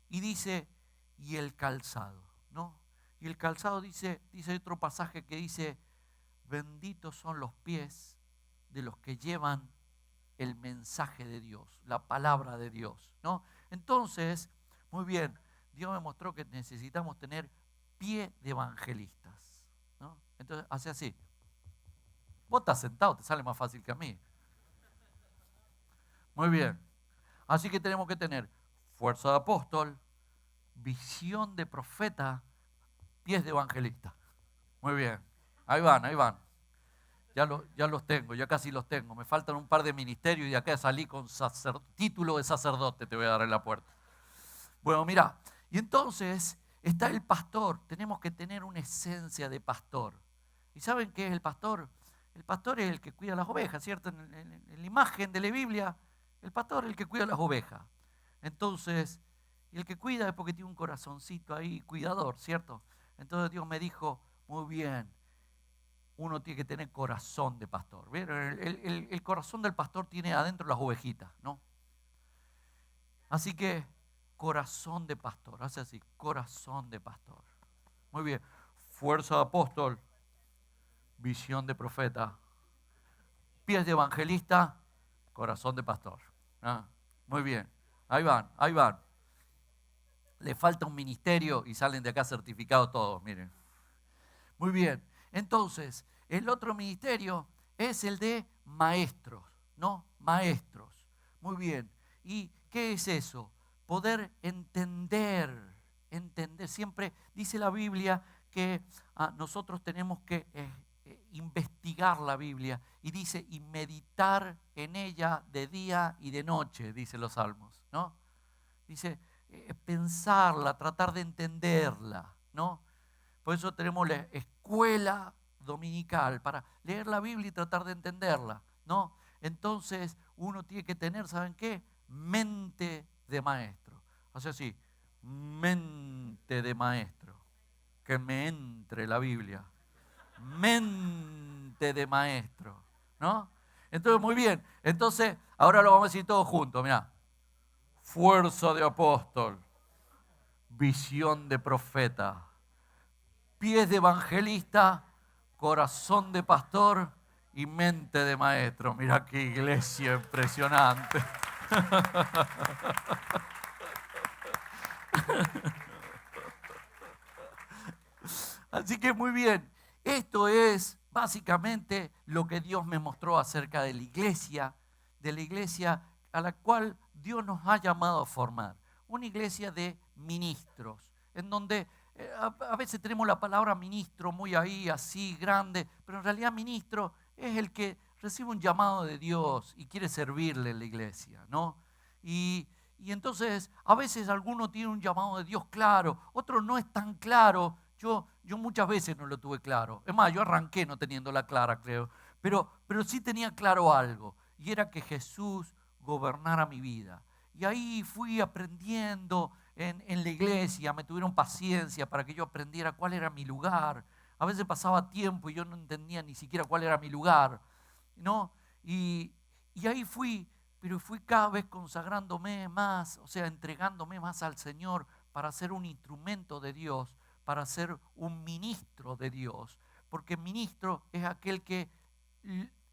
y dice, y el calzado, ¿no? Y el calzado dice otro pasaje que dice, benditos son los pies de los que llevan el mensaje de Dios, la palabra de Dios, ¿no? Entonces, muy bien, Dios me mostró que necesitamos tener pie de evangelistas, ¿no? Entonces, hace así. Vos estás sentado, te sale más fácil que a mí. Muy bien. Así que tenemos que tener fuerza de apóstol, visión de profeta, pies de evangelista. Muy bien. Ahí van, ahí van. Ya los tengo, ya casi los tengo. Me faltan un par de ministerios y de acá salí con título de sacerdote, te voy a dar en la puerta. Bueno, mira, y entonces está el pastor. Tenemos que tener una esencia de pastor. ¿Y saben qué es el pastor? El pastor es el que cuida las ovejas, ¿cierto? En la imagen de la Biblia, el pastor es el que cuida las ovejas. Entonces, y el que cuida es porque tiene un corazoncito ahí, cuidador, ¿cierto? Entonces Dios me dijo, muy bien, uno tiene que tener corazón de pastor. ¿Vieron? El corazón del pastor tiene adentro las ovejitas, ¿no? Así que, corazón de pastor, hace así, corazón de pastor. Muy bien, fuerza de apóstol, visión de profeta, pies de evangelista, corazón de pastor. ¿Ah? Muy bien, ahí van, ahí van. Le falta un ministerio y salen de acá certificados todos, miren. Muy bien, entonces, el otro ministerio es el de maestros, ¿no? Maestros. Muy bien, ¿y qué es eso? Poder entender. Siempre dice la Biblia que nosotros tenemos que investigar la Biblia y dice, y meditar en ella de día y de noche, dice los salmos, ¿no? Dice, pensarla, tratar de entenderla, ¿no? Por eso tenemos la escuela dominical, para leer la Biblia y tratar de entenderla, ¿no? Entonces uno tiene que tener, ¿saben qué? Mente de maestro. O sea, sí, mente de maestro. Que me entre la Biblia. Mente de maestro, ¿no? Entonces, muy bien. Entonces, ahora lo vamos a decir todos juntos, mirá. Fuerza de apóstol, visión de profeta, pies de evangelista, corazón de pastor y mente de maestro. Mira qué iglesia impresionante. Así que muy bien, esto es básicamente lo que Dios me mostró acerca de la iglesia a la cual Dios nos ha llamado a formar. Una iglesia de ministros, en donde a veces tenemos la palabra ministro muy ahí, así, grande, pero en realidad ministro es el que recibe un llamado de Dios y quiere servirle en la iglesia, ¿no? Y entonces a veces alguno tiene un llamado de Dios claro, otro no es tan claro. Yo muchas veces no lo tuve claro. Es más, yo arranqué no teniéndola clara, creo. Pero sí tenía claro algo, y era que Jesús gobernara mi vida. Y ahí fui aprendiendo en la iglesia, me tuvieron paciencia para que yo aprendiera cuál era mi lugar. A veces pasaba tiempo y yo no entendía ni siquiera cuál era mi lugar, ¿no? Y ahí fui, pero fui cada vez consagrándome más, o sea, entregándome más al Señor para ser un instrumento de Dios, para ser un ministro de Dios. Porque ministro es aquel que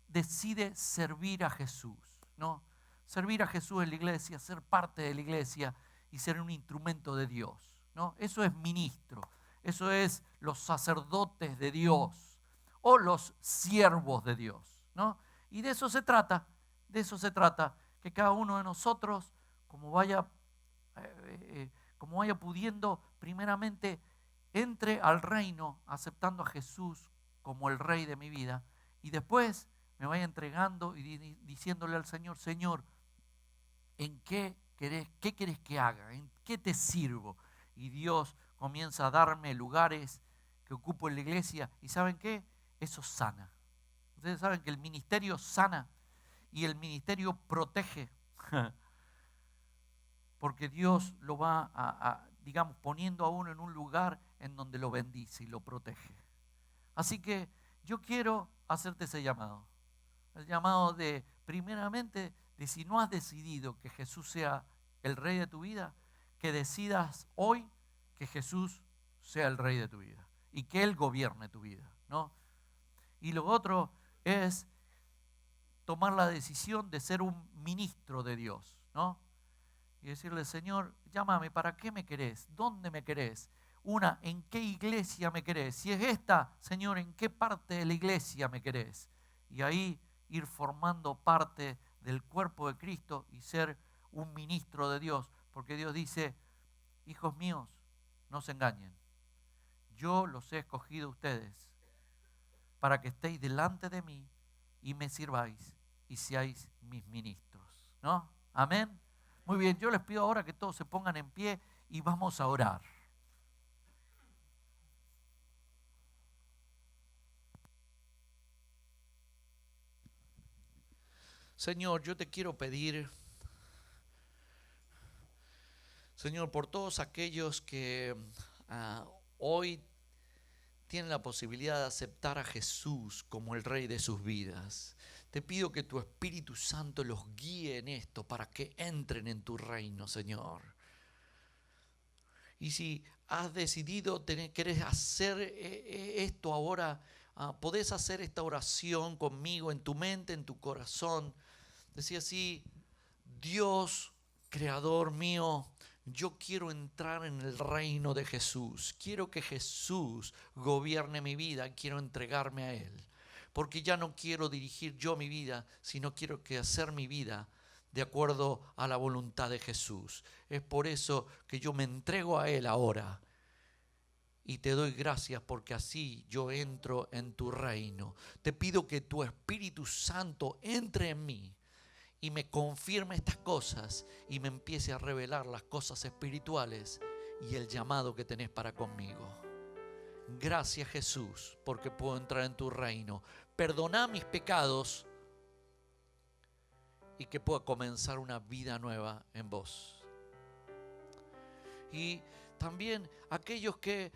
decide servir a Jesús, ¿no? Servir a Jesús en la iglesia, ser parte de la iglesia y ser un instrumento de Dios, ¿no? Eso es ministro, eso es los sacerdotes de Dios o los siervos de Dios, ¿no? Y de eso se trata, que cada uno de nosotros, como vaya pudiendo, primeramente entre al reino aceptando a Jesús como el rey de mi vida y después me vaya entregando y diciéndole al Señor, Señor, ¿en qué querés que haga? ¿En qué te sirvo? Y Dios comienza a darme lugares que ocupo en la iglesia y ¿saben qué? Eso sana. Ustedes saben que el ministerio sana y el ministerio protege porque Dios lo va digamos, poniendo a uno en un lugar en donde lo bendice y lo protege. Así que yo quiero hacerte ese llamado. El llamado de, primeramente, de si no has decidido que Jesús sea el rey de tu vida, que decidas hoy que Jesús sea el rey de tu vida y que Él gobierne tu vida, ¿no? Y lo otro es tomar la decisión de ser un ministro de Dios, ¿no? y decirle, Señor, llámame, ¿para qué me querés? ¿Dónde me querés? ¿En qué iglesia me querés? Si es esta, Señor, ¿en qué parte de la iglesia me querés? Y ahí ir formando parte del cuerpo de Cristo y ser un ministro de Dios, porque Dios dice, hijos míos, no se engañen, yo los he escogido a ustedes para que estéis delante de mí y me sirváis y seáis mis ministros, ¿no? Amén. Muy bien, yo les pido ahora que todos se pongan en pie y vamos a orar. Señor, yo te quiero pedir, Señor, por todos aquellos que hoy tienen la posibilidad de aceptar a Jesús como el Rey de sus vidas. Te pido que tu Espíritu Santo los guíe en esto para que entren en tu reino, Señor. Y si has decidido, querés hacer esto ahora, podés hacer esta oración conmigo en tu mente, en tu corazón. Decía así, Dios, creador mío, yo quiero entrar en el reino de Jesús. Quiero que Jesús gobierne mi vida. Quiero entregarme a Él. Porque ya no quiero dirigir yo mi vida, sino quiero que hacer mi vida de acuerdo a la voluntad de Jesús. Es por eso que yo me entrego a Él ahora. Y te doy gracias porque así yo entro en tu reino. Te pido que tu Espíritu Santo entre en mí y me confirme estas cosas y me empiece a revelar las cosas espirituales y el llamado que tenés para conmigo. Gracias, Jesús, porque puedo entrar en tu reino. Perdona mis pecados y que pueda comenzar una vida nueva en vos. Y también aquellos que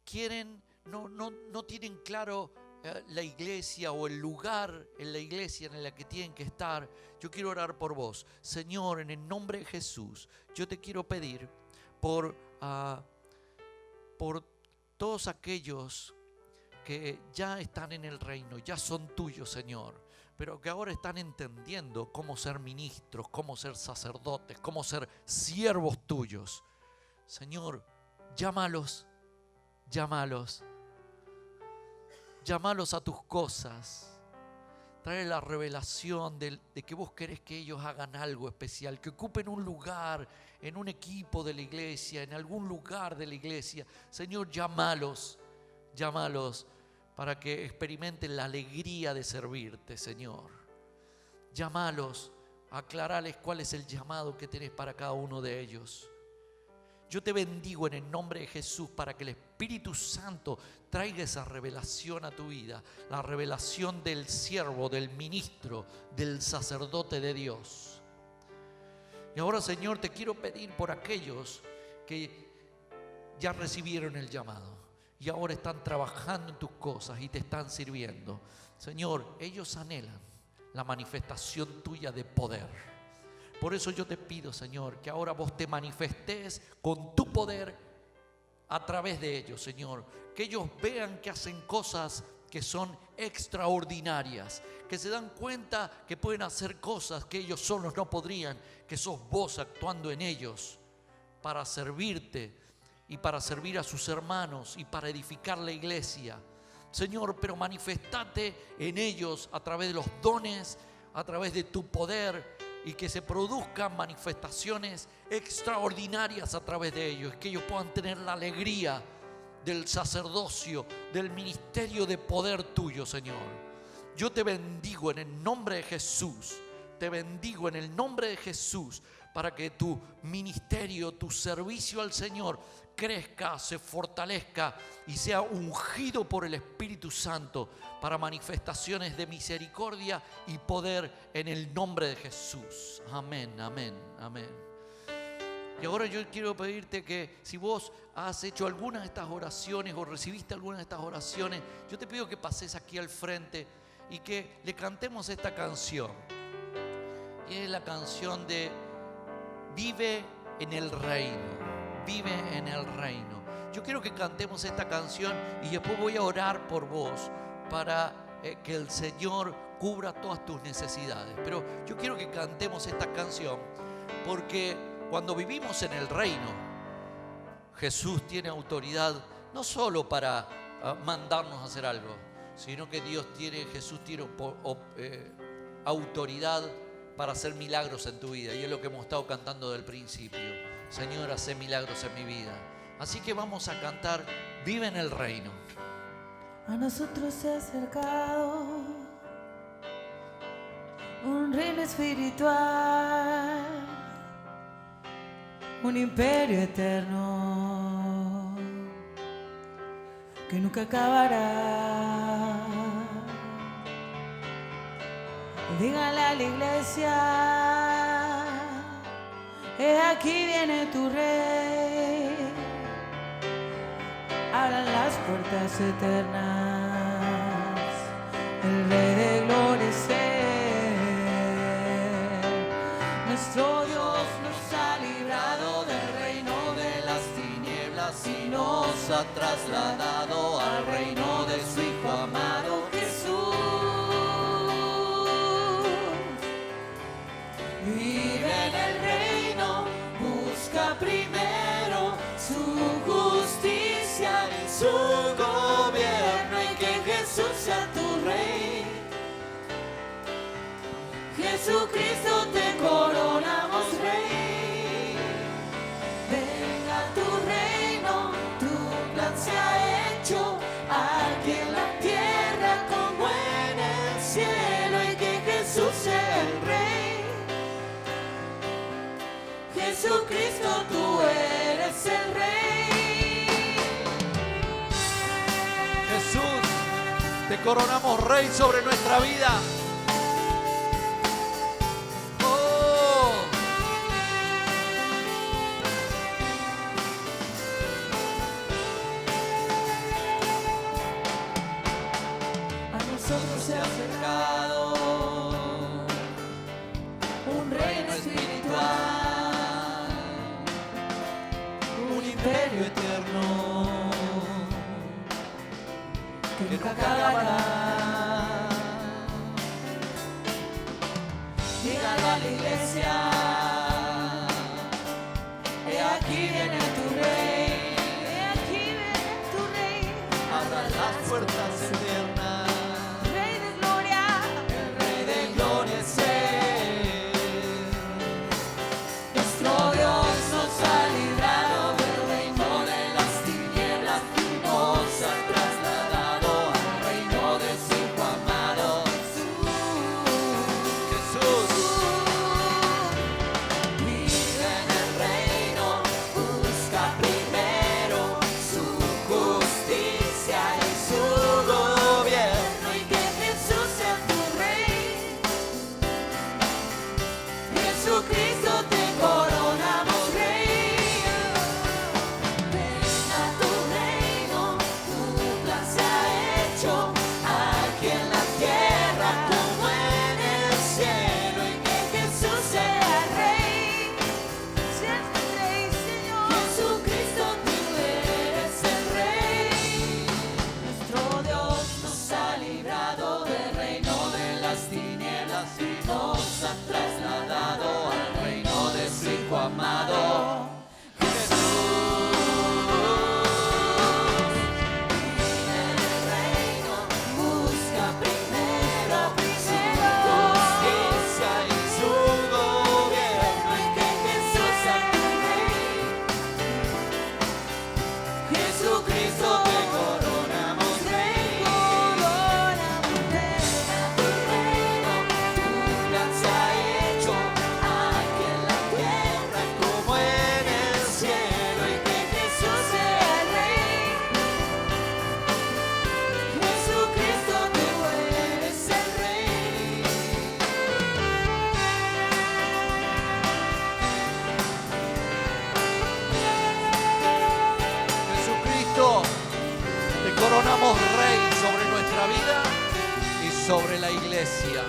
quieren, no tienen claro la iglesia o el lugar en la iglesia en la que tienen que estar, yo quiero orar por vos. Señor, en el nombre de Jesús, yo te quiero pedir por todos aquellos que ya están en el reino, ya son tuyos, Señor, pero que ahora están entendiendo cómo ser ministros, cómo ser sacerdotes, cómo ser siervos tuyos. Señor, llámalos a tus cosas. Trae la revelación de que vos querés que ellos hagan algo especial, que ocupen un lugar en un equipo de la iglesia, en algún lugar de la iglesia. Señor, llámalos para que experimenten la alegría de servirte, Señor. Llámalos, aclarales cuál es el llamado que tenés para cada uno de ellos. Yo te bendigo en el nombre de Jesús para que el Espíritu Santo traiga esa revelación a tu vida, la revelación del siervo, del ministro, del sacerdote de Dios. Y ahora, Señor, te quiero pedir por aquellos que ya recibieron el llamado y ahora están trabajando en tus cosas y te están sirviendo. Señor, ellos anhelan la manifestación tuya de poder. Por eso yo te pido, Señor, que ahora vos te manifestes con tu poder a través de ellos, Señor. Que ellos vean que hacen cosas que son extraordinarias, que se dan cuenta que pueden hacer cosas que ellos solos no podrían, que sos vos actuando en ellos para servirte y para servir a sus hermanos y para edificar la iglesia. Señor, pero manifestate en ellos a través de los dones, a través de tu poder, y que se produzcan manifestaciones extraordinarias a través de ellos, que ellos puedan tener la alegría del sacerdocio, del ministerio de poder tuyo, Señor. Yo te bendigo en el nombre de Jesús, te bendigo en el nombre de Jesús, para que tu ministerio, tu servicio al Señor crezca, se fortalezca y sea ungido por el Espíritu Santo para manifestaciones de misericordia y poder en el nombre de Jesús. Amén, amén, amén. Y ahora yo quiero pedirte que si vos has hecho alguna de estas oraciones o recibiste alguna de estas oraciones, yo te pido que pases aquí al frente y que le cantemos esta canción. Y es la canción de Vive en el reino. Vive en el reino. Yo quiero que cantemos esta canción y después voy a orar por vos para que el Señor cubra todas tus necesidades. Pero yo quiero que cantemos esta canción porque Cuando vivimos en el reino, Jesús tiene autoridad no solo para mandarnos a hacer algo, sino que Jesús tiene autoridad para hacer milagros en tu vida. Y es lo que hemos estado cantando del principio. Señor, hace milagros en mi vida. Así que vamos a cantar, vive en el reino. A nosotros se ha acercado un reino espiritual, un imperio eterno que nunca acabará. Díganle a la iglesia, aquí viene tu rey. Abran las puertas eternas, el rey de gloria es él. Nuestro Dios nos ha librado del reino de las tinieblas y nos ha trasladado al reino de su Hijo amado Jesús. Vive en el reino, busca primero su justicia y su gobierno, y que Jesús sea tu rey. Jesucristo, te coronamos rey. Venga tu reino, tu plan se ha hecho aquí en la tierra como en el cielo, y que Jesús sea el rey. Jesucristo, tú eres el rey. Jesús, te coronamos rey sobre nuestra vida. A nosotros se ha acercado un reino espiritual, un imperio eterno que nunca acabará. Dígalo a la iglesia, aquí viene tu rey, aquí viene tu rey. Abran las puertas eternas, Rey de gloria, el rey de gloria es él. nuestro Dios nos ha librado del reino de las tinieblas y nos ha trasladado al reino de su Hijo amado Jesús, Vive en el reino, busca primero su justicia y su gobierno, y que Jesús sea tu rey. Jesucristo, te coronamos rey. Venga tu reino, tu plan se ha hecho aquí en la tierra como en el cielo, y que Jesús sea rey. Seas el rey, Señor. Jesucristo, tú eres el rey. Nuestro Dios nos ha librado del reino de las tinieblas y nos ha trasladado al reino de su Hijo amado Jesús. Vive en el reino, busca primero su justicia y su gobierno, y que Jesús sea tu rey. Jesucristo, te coronamos rey. Venga tu reino, tu plan se ha hecho aquí en la tierra como en el cielo, y que Jesús sea el rey. Jesucristo, tú eres el rey. Jesucristo, te coronamos rey sobre nuestra vida y sobre la iglesia.